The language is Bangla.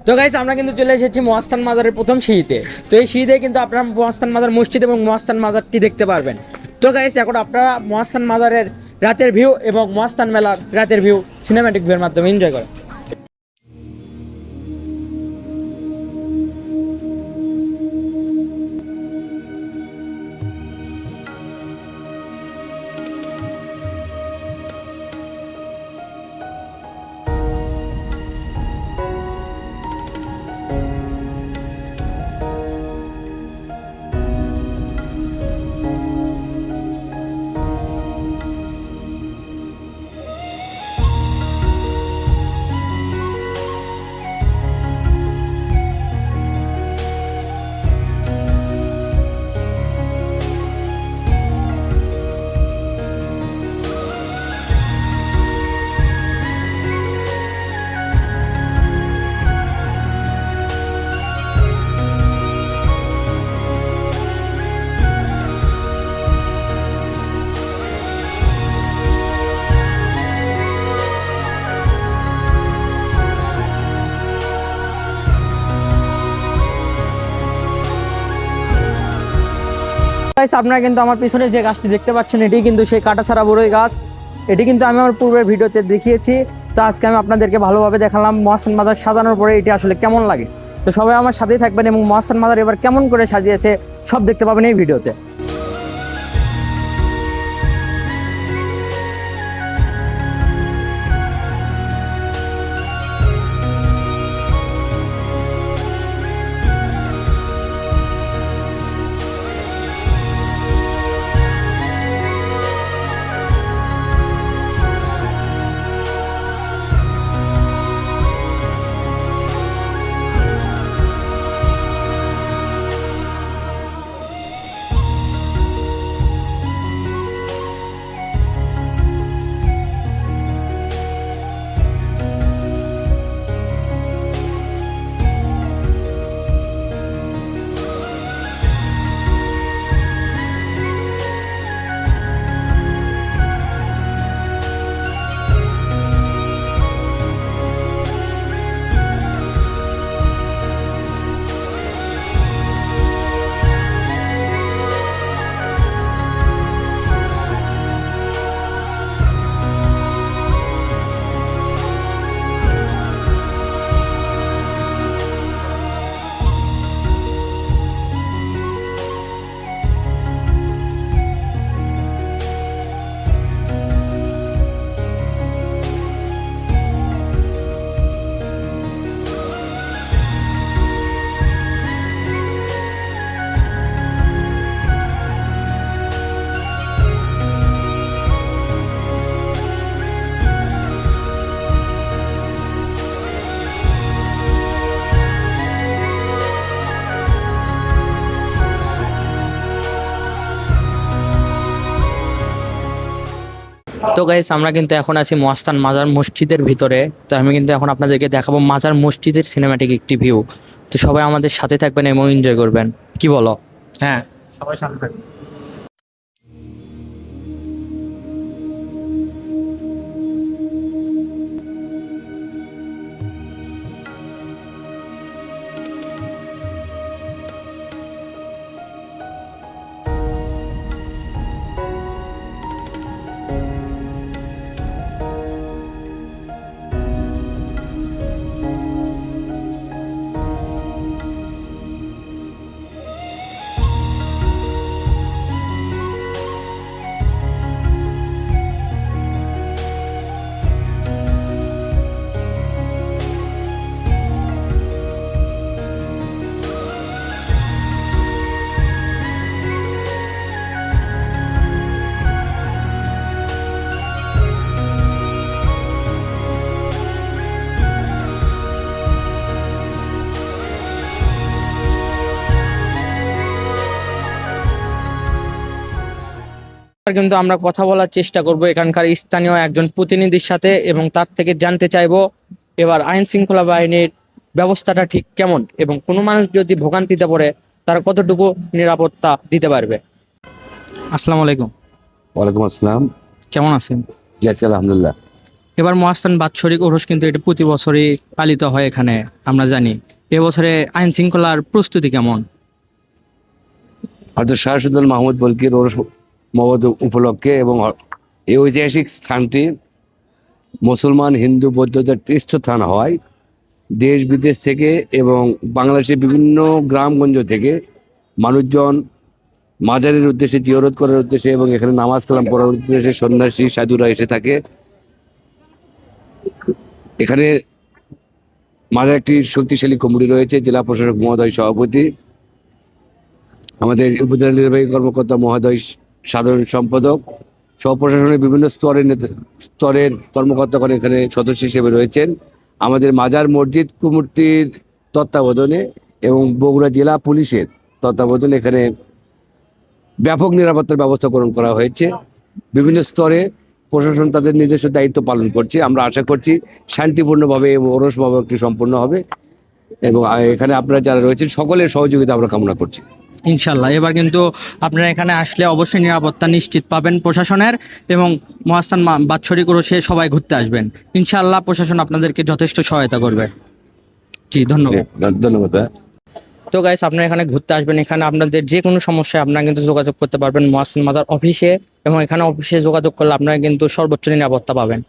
তো গাইস আমরা কিন্তু চলে এসেছি মহাস্থান মাজারের প্রথম সিঁড়িতে। তো এই সিঁড়িতে কিন্তু আপনারা মহাস্থান মাজার মসজিদ এবং মহাস্থান মাজারটি দেখতে পারবেন। তো গাইস এখন আপনারা মহাস্থান মাজারের রাতের ভিউ এবং মহাস্থান মেলার রাতের ভিউ সিনেম্যাটিক ভিউর মাধ্যমে এনজয় করেন। গাইস আপনারা কিন্তু আমার পিছনে যে গাছটি দেখতে পাচ্ছেন এটি কিন্তু সেই কাটাছাড়া বড়ই গাছ। এটি কিন্তু আমি আমার পূর্বের ভিডিওতে দেখিয়েছি। তো আজকে আমি আপনাদেরকে ভালোভাবে দেখালাম মহাস্থান মাজার সাজানোর পরে এটি আসলে কেমন লাগে। তো সবাই আমার সাথেই থাকবেন এবং মহাস্থান মাজার এবার কেমন করে সাজিয়েছে সব দেখতে পাবেন এই ভিডিওতে। তো গাইস আমরা কিন্তু এখন আছি মহাস্থান মাজার মসজিদের ভিতরে। তো আমি কিন্তু এখন আপনাদেরকে দেখাবো মাজার মসজিদের সিনেম্যাটিক একটি ভিউ। তো সবাই আমাদের সাথে থাকবেন এবং এনজয় করবেন, কি বলো? হ্যাঁ, সবাই সাথে থাকবে। কিন্তু আমরা কথা বলার চেষ্টা করব এখানকার স্থানীয় একজন প্রতিনিধির সাথে এবং তার থেকে জানতে চাইবো এবার আইন শৃঙ্খলা বাহিনীর ব্যবস্থাটা ঠিক কেমন এবং কোনো মানুষ যদি ভোগান্তিতে পড়ে তারা কতটুকু নিরাপত্তা দিতে পারবে। আসসালামু আলাইকুম। ওয়ালাইকুম আসসালাম। কেমন আছেন? জি আছি, আলহামদুলিল্লাহ। এবার মহাস্থান বাৎসরিক ওরস কিন্তু এটা প্রতি বছরই পালিত হয় এখানে, আমরা জানি। এবছরে আইন শৃঙ্খলার প্রস্তুতি কেমন? হয়তো শাহ সুলতান মাহমুদ বলকির ওরস মহোৎসব উপলক্ষে এবং এই ঐতিহাসিক স্থানটি মুসলমান, হিন্দু, বৌদ্ধদের তীর্থস্থান হওয়ায় দেশ বিদেশ থেকে এবং বাংলাদেশের বিভিন্ন গ্রামগঞ্জ থেকে মানুষজন মাজারের উদ্দেশ্যে, জিয়ারত করার উদ্দেশ্যে এবং এখানে নামাজ কালাম পড়ার উদ্দেশ্যে সন্ন্যাসী সাধুরা এসে থাকে। এখানে মাজার একটি শক্তিশালী কমিটি রয়েছে, জেলা প্রশাসক মহোদয় সভাপতি, আমাদের উপজেলা নির্বাহী কর্মকর্তা মহোদয় সাধারণ সম্পাদক, সহ প্রশাসনের বিভিন্ন স্তরের কর্মকর্তাগণ এখানে সদস্য হিসেবে রয়েছেন। আমাদের মাজার মসজিদ কমিটির তত্ত্বাবধানে এবং বগুড়া জেলা পুলিশের তত্ত্বাবধানে এখানে ব্যাপক নিরাপত্তার ব্যবস্থা গ্রহণ করা হয়েছে। বিভিন্ন স্তরে প্রশাসন তাদের নিজস্ব দায়িত্ব পালন করছে। আমরা আশা করছি শান্তিপূর্ণভাবে এবং ওরস একটি সম্পন্ন হবে এবং এখানে আপনারা যারা রয়েছেন সকলের সহযোগিতা আমরা কামনা করছি। ইনশাল্লাহ এবার কিন্তু আপনারা এখানে আসলে অবশ্যই নিরাপত্তা নিশ্চিত পাবেন প্রশাসনের, এবং মহাস্থান বাৎসরিক ওরসে সবাই ঘুরতে আসবেন। ইনশাল্লাহ প্রশাসন আপনাদেরকে যথেষ্ট সহায়তা করবে। জি, ধন্যবাদ। ধন্যবাদ। তো গাইস, আপনারা এখানে ঘুরতে আসবেন, এখানে আপনাদের যে কোনো সমস্যায় আপনারা কিন্তু যোগাযোগ করতে পারবেন মহাস্থান মাজার অফিসে, এবং এখানে অফিসে যোগাযোগ করলে আপনারা কিন্তু সর্বোচ্চ নিরাপত্তা পাবেন।